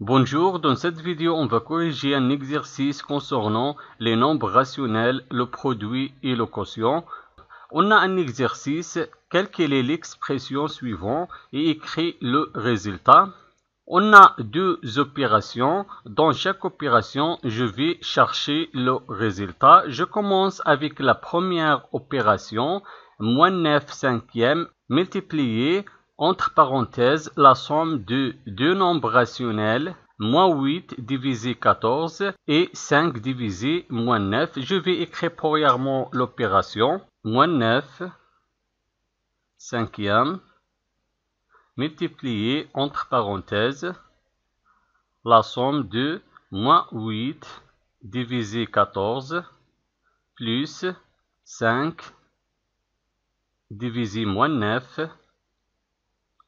Bonjour, dans cette vidéo, on va corriger un exercice concernant les nombres rationnels, le produit et le quotient. On a un exercice, calculer l'expression suivante et écrire le résultat. On a deux opérations. Dans chaque opération, je vais chercher le résultat. Je commence avec la première opération, moins 9 cinquièmes multiplié entre parenthèses la somme de deux nombres rationnels, moins 8 divisé 14 et 5 divisé moins 9. Je vais écrire premièrement l'opération, moins 9 cinquièmes multiplié entre parenthèses la somme de moins 8 divisé 14 plus 5 divisé moins 9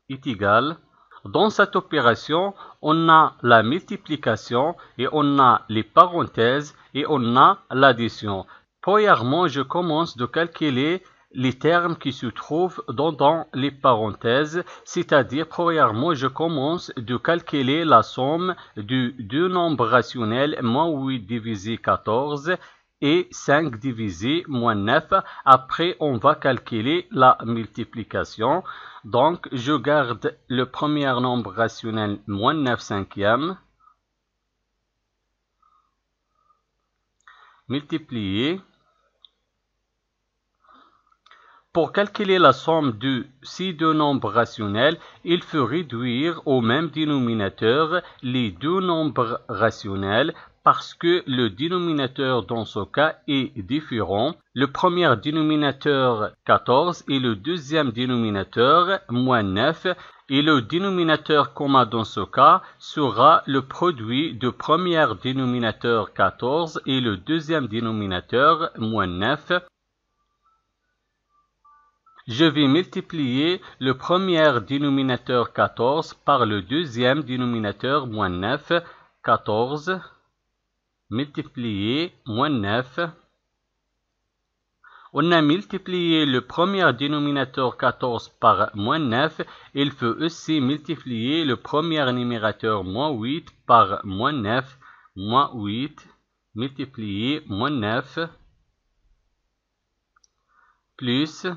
est égal. Dans cette opération, on a la multiplication et on a les parenthèses et on a l'addition. Premièrement, je commence de calculer les termes qui se trouvent dans les parenthèses, c'est-à-dire, premièrement, je commence de calculer la somme de deux nombres rationnels, moins 8 divisé 14 et 5 divisé moins 9. Après, on va calculer la multiplication. Donc, je garde le premier nombre rationnel, moins 9 cinquièmes, multiplié. Pour calculer la somme de ces deux nombres rationnels, il faut réduire au même dénominateur les deux nombres rationnels parce que le dénominateur dans ce cas est différent. Le premier dénominateur 14 et le deuxième dénominateur moins 9. Et le dénominateur commun dans ce cas sera le produit du premier dénominateur 14 et le deuxième dénominateur moins 9. Je vais multiplier le premier dénominateur 14 par le deuxième dénominateur moins 9. 14 multiplié moins 9. On a multiplié le premier dénominateur 14 par moins 9. Il faut aussi multiplier le premier numérateur moins 8 par moins 9. Moins 8 multiplié moins 9 plus.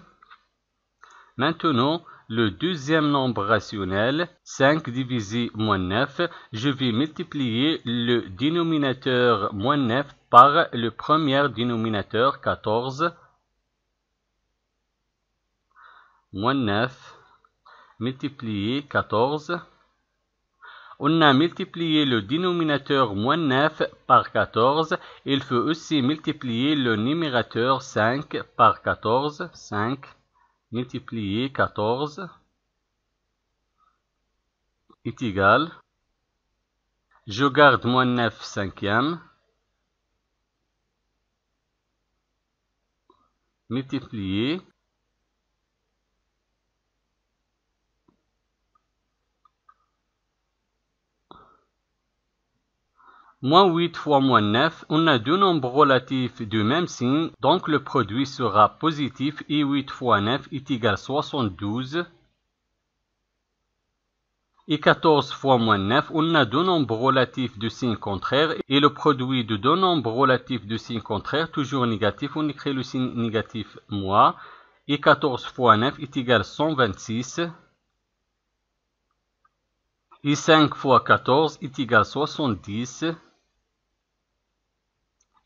Maintenant, le deuxième nombre rationnel, 5 divisé moins 9, je vais multiplier le dénominateur moins 9 par le premier dénominateur 14. Moins 9 multiplié 14. On a multiplié le dénominateur moins 9 par 14. Il faut aussi multiplier le numérateur 5 par 14. 5 multiplié 14 est égal. Je garde moins 9 cinquièmes multiplié moins 8 fois moins 9, on a deux nombres relatifs du même signe, donc le produit sera positif et 8 fois 9 est égal à 72. Et 14 fois moins 9, on a deux nombres relatifs de signe contraire et le produit de deux nombres relatifs de signe contraire, toujours négatif, on écrit le signe négatif moins. Et 14 fois 9 est égal à 126. Et 5 fois 14 est égal à 70.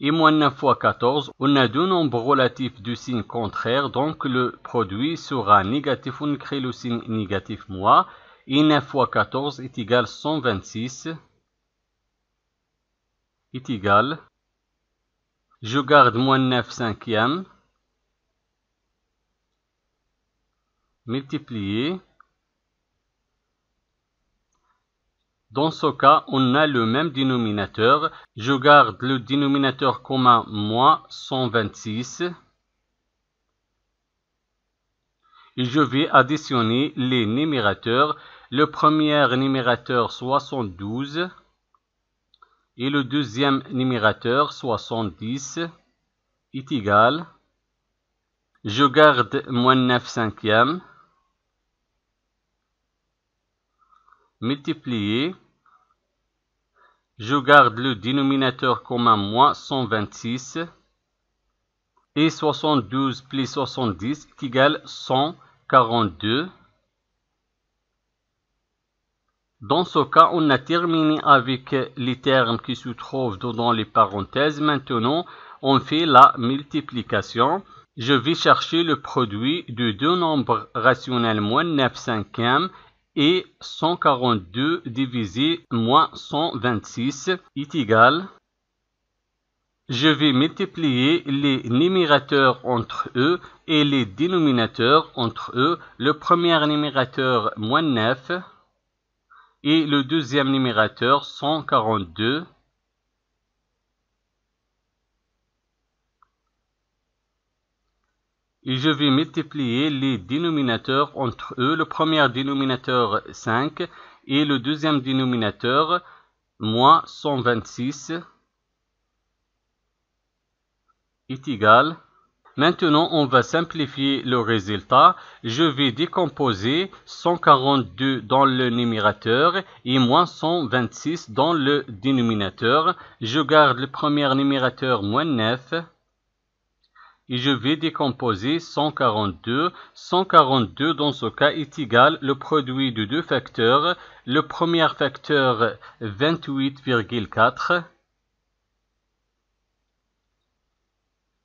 Et moins 9 fois 14, on a deux nombres relatifs de signe contraire, donc le produit sera négatif, on crée le signe négatif moins. Et 9 fois 14 est égal à 126, est égal. Je garde moins 9 cinquièmes, multiplié. Dans ce cas, on a le même dénominateur. Je garde le dénominateur commun moins 126. Et je vais additionner les numérateurs. Le premier numérateur 72 et le deuxième numérateur 70 est égal. Je garde moins 9 cinquièmes multiplié. Je garde le dénominateur commun moins 126. Et 72 plus 70 est égal à 142. Dans ce cas, on a terminé avec les termes qui se trouvent dans les parenthèses. Maintenant, on fait la multiplication. Je vais chercher le produit de deux nombres rationnels moins 9 cinquièmes et 142 divisé moins 126 est égal. Je vais multiplier les numérateurs entre eux et les dénominateurs entre eux. Le premier numérateur moins 9 et le deuxième numérateur 142. Et je vais multiplier les dénominateurs entre eux. Le premier dénominateur 5 et le deuxième dénominateur moins 126 est égal. Maintenant, on va simplifier le résultat. Je vais décomposer 142 dans le numérateur et moins 126 dans le dénominateur. Je garde le premier numérateur moins 9 et je vais décomposer 142. 142 dans ce cas est égal le produit de deux facteurs. Le premier facteur 28,4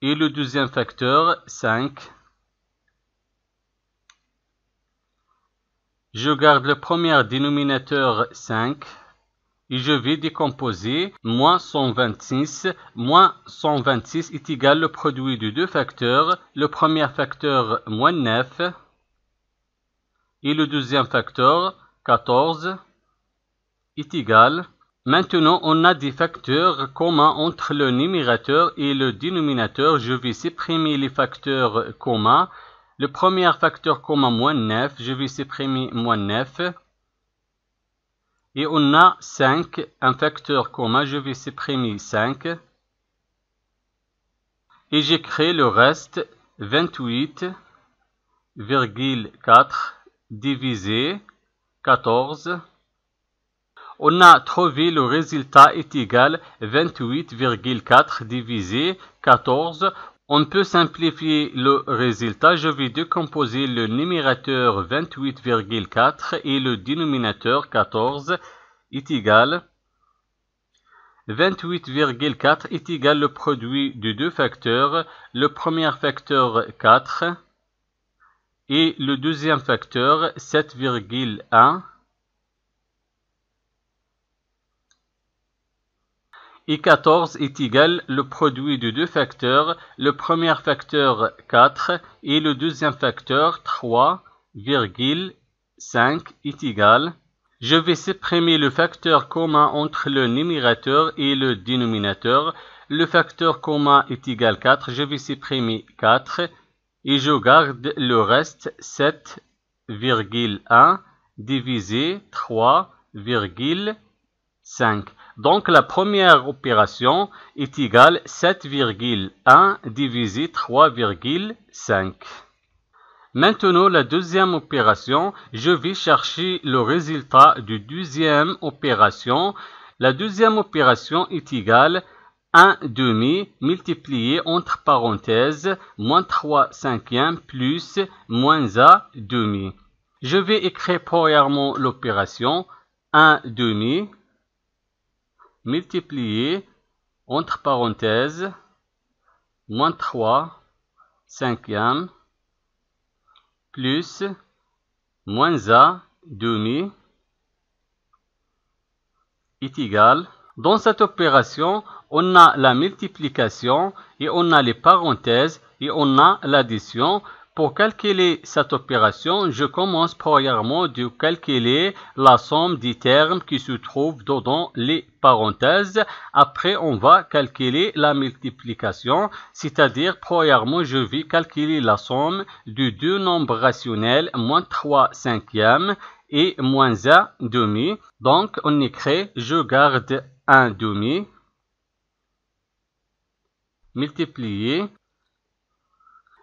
et le deuxième facteur 5. Je garde le premier dénominateur 5 et je vais décomposer moins 126. Moins 126 est égal le produit de deux facteurs. Le premier facteur moins 9 et le deuxième facteur 14 est égal. Maintenant, on a des facteurs communs entre le numérateur et le dénominateur. Je vais supprimer les facteurs communs. Le premier facteur commun, moins 9, je vais supprimer moins 9. Et on a 5, un facteur commun, je vais supprimer 5. Et j'écris le reste, 28,4 divisé 14. On a trouvé le résultat est égal 28,4 divisé 14. On peut simplifier le résultat. Je vais décomposer le numérateur 28,4 et le dénominateur 14 est égal 28,4 est égal le produit de deux facteurs. Le premier facteur 4 et le deuxième facteur 7,1. Et 14 est égal le produit de deux facteurs, le premier facteur 4 et le deuxième facteur 3,5 est égal. Je vais supprimer le facteur commun entre le numérateur et le dénominateur. Le facteur commun est égal 4, je vais supprimer 4 et je garde le reste 7,1 divisé 3,5. Donc, la première opération est égale 7,1 divisé 3,5. Maintenant, la deuxième opération, je vais chercher le résultat de deuxième opération. La deuxième opération est égale 1 demi multiplié entre parenthèses moins 3 cinquièmes plus moins 1 demi. Je vais écrire premièrement l'opération 1 demi multiplié entre parenthèses moins 3 cinquièmes plus moins 1 demi est égal. Dans cette opération, on a la multiplication et on a les parenthèses et on a l'addition. Pour calculer cette opération, je commence premièrement de calculer la somme des termes qui se trouvent dans les parenthèses. Après, on va calculer la multiplication, c'est-à-dire, premièrement, je vais calculer la somme de deux nombres rationnels, moins 3 cinquièmes et moins 1 demi. Donc, on écrit, je garde 1 demi multiplié.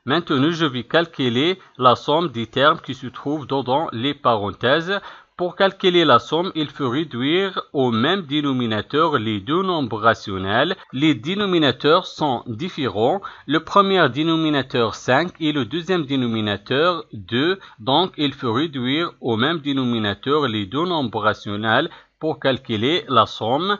Maintenant, je vais calculer la somme des termes qui se trouvent dans les parenthèses. Pour calculer la somme, il faut réduire au même dénominateur les deux nombres rationnels. Les dénominateurs sont différents. Le premier dénominateur 5 et le deuxième dénominateur 2. Donc, il faut réduire au même dénominateur les deux nombres rationnels pour calculer la somme.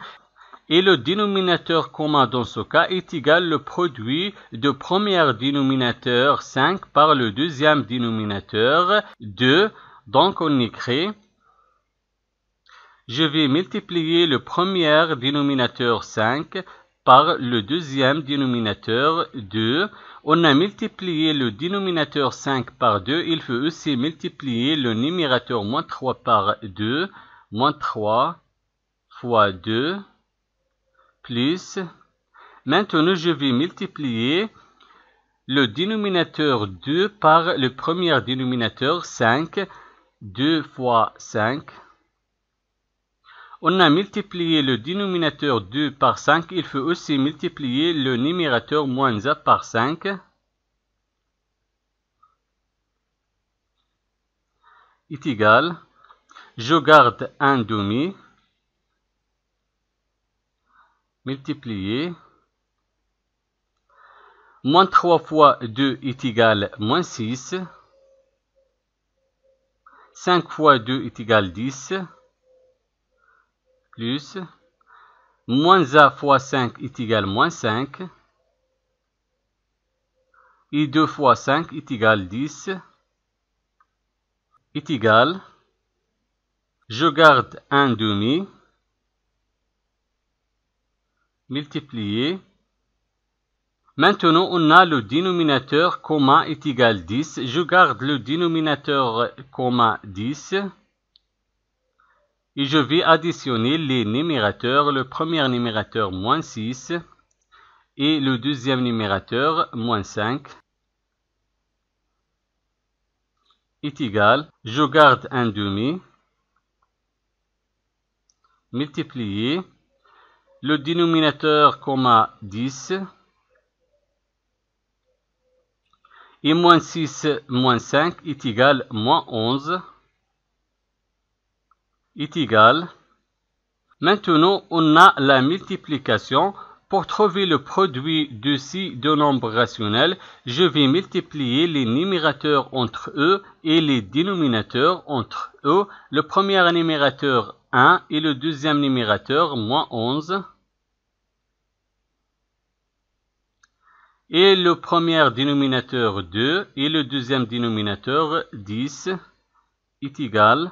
Et le dénominateur commun dans ce cas est égal au produit du premier dénominateur 5 par le deuxième dénominateur 2. Donc, on écrit... Je vais multiplier le premier dénominateur 5 par le deuxième dénominateur 2. On a multiplié le dénominateur 5 par 2. Il faut aussi multiplier le numérateur moins 3 par 2. Moins 3 fois 2 plus. Maintenant, je vais multiplier le dénominateur 2 par le premier dénominateur 5. 2 fois 5. On a multiplié le dénominateur 2 par 5. Il faut aussi multiplier le numérateur moins 1 par 5. Est égal. Je garde un demi. Multiplié. Moins 3 fois 2 est égal moins 6. 5 fois 2 est égal 10. Plus, moins 1 fois 5 est égal moins 5, et 2 fois 5 est égal 10, est égal, je garde un demi, multiplié. Maintenant, on a le dénominateur commun est égal 10, je garde le dénominateur commun 10, et je vais additionner les numérateurs, le premier numérateur moins 6 et le deuxième numérateur moins 5 est égal, je garde un demi, multiplié, le dénominateur commun 10 et moins 6 moins 5 est égal moins 11. Est égal. Maintenant, on a la multiplication. Pour trouver le produit de ces deux nombres rationnels, je vais multiplier les numérateurs entre eux et les dénominateurs entre eux. Le premier numérateur 1 et le deuxième numérateur moins 11. Et le premier dénominateur 2 et le deuxième dénominateur 10 est égal.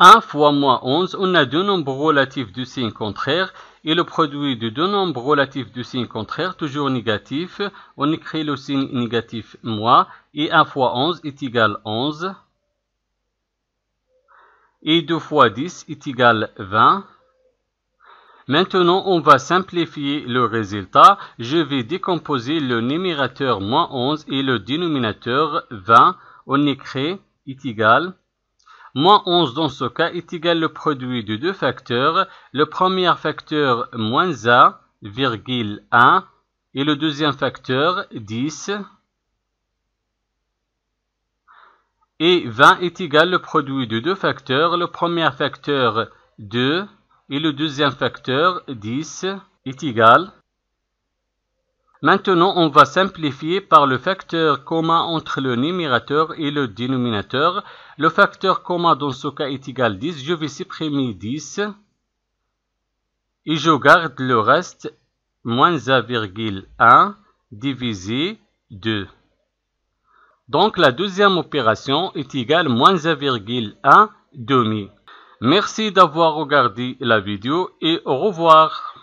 1 fois moins 11, on a deux nombres relatifs de signe contraire et le produit de deux nombres relatifs de signe contraire, toujours négatif. On écrit le signe négatif moins et 1 fois 11 est égal 11. Et 2 fois 10 est égal 20. Maintenant, on va simplifier le résultat. Je vais décomposer le numérateur moins 11 et le dénominateur 20. On écrit est égal. Moins 11 dans ce cas est égal au produit de deux facteurs. Le premier facteur moins 1,1 et le deuxième facteur 10. Et 20 est égal au produit de deux facteurs. Le premier facteur 2 et le deuxième facteur 10 est égal. Maintenant, on va simplifier par le facteur commun entre le numérateur et le dénominateur. Le facteur commun dans ce cas est égal 10. Je vais supprimer 10. Et je garde le reste, moins 1,1 divisé 2. Donc, la deuxième opération est égale moins 1,1 demi. Merci d'avoir regardé la vidéo et au revoir.